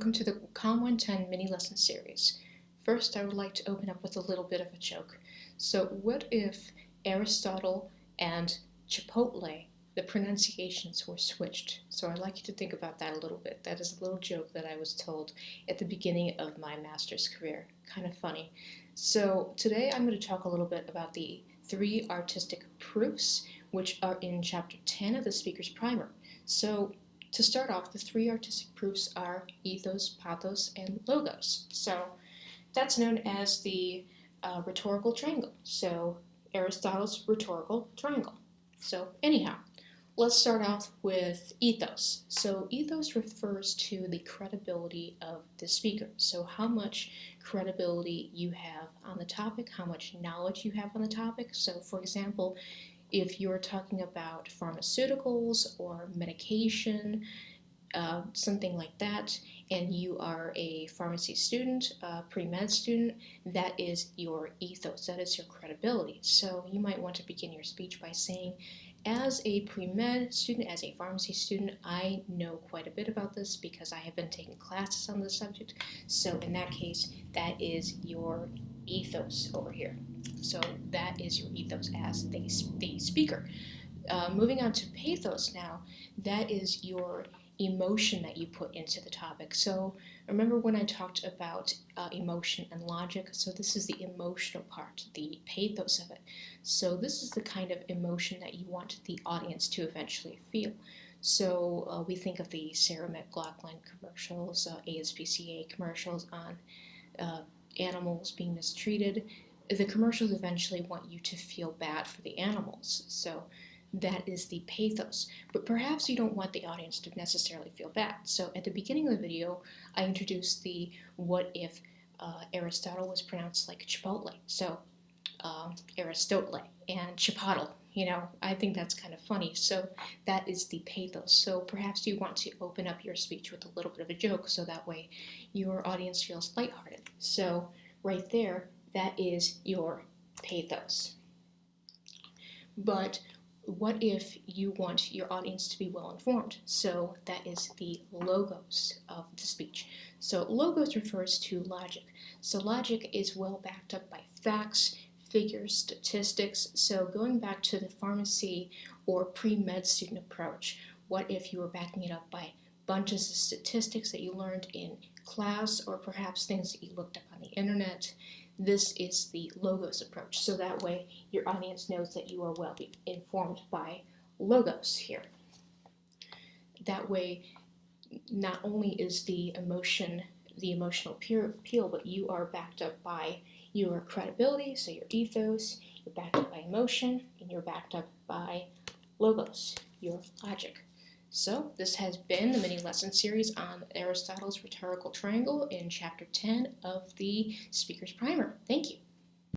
welcome to the Com 110 mini lesson series. First, I would like to open up with a little bit of a joke. So, what if Aristotle and Chipotle, the pronunciations were switched? So, I'd like you to think about that a little bit. That is a little joke that I was told at the beginning of my master's career. Kind of funny. So, today I'm going to talk a little bit about the 3 artistic proofs, which are in chapter 10 of the Speaker's Primer. So, to start off, the 3 artistic proofs are ethos, pathos, and logos. So that's known as the rhetorical triangle. So Aristotle's rhetorical triangle. So anyhow, let's start off with ethos. So ethos refers to the credibility of the speaker. So how much credibility you have on the topic, how much knowledge you have on the topic. So for example, if you're talking about pharmaceuticals or medication, something like that, and you are a pharmacy student, a pre-med student, that is your ethos, that is your credibility. So you might want to begin your speech by saying, as a pre-med student, as a pharmacy student, I know quite a bit about this because I have been taking classes on this subject. So in that case, that is your ethos over here. So that is your ethos as the speaker. Moving on to pathos now, that is your emotion that you put into the topic. So remember when I talked about emotion and logic? So this is the emotional part, the pathos of it. So this is the kind of emotion that you want the audience to eventually feel. So we think of the Sarah McLachlan commercials, ASPCA commercials on animals being mistreated. The commercials eventually want you to feel bad for the animals. So that is the pathos. But perhaps you don't want the audience to necessarily feel bad. So at the beginning of the video, I introduced the what if Aristotle was pronounced like Chipotle. So Aristotle and Chipotle. I think that's kind of funny. So that is the pathos. So perhaps you want to open up your speech with a little bit of a joke so that way your audience feels lighthearted. So right there, that is your pathos. But what if you want your audience to be well informed? So that is the logos of the speech. So logos refers to logic. So logic is well backed up by facts, figures, statistics. So going back to the pharmacy or pre-med student approach, what if you were backing it up by bunches of statistics that you learned in class or perhaps things that you looked up on the internet? This is the logos approach. So that way your audience knows that you are well informed by logos here. That way not only is the emotional appeal, but you are backed up by your credibility, so your ethos, you're backed up by emotion, and you're backed up by logos, your logic. So this has been the mini lesson series on Aristotle's rhetorical triangle in chapter 10 of the Speaker's Primer. Thank you.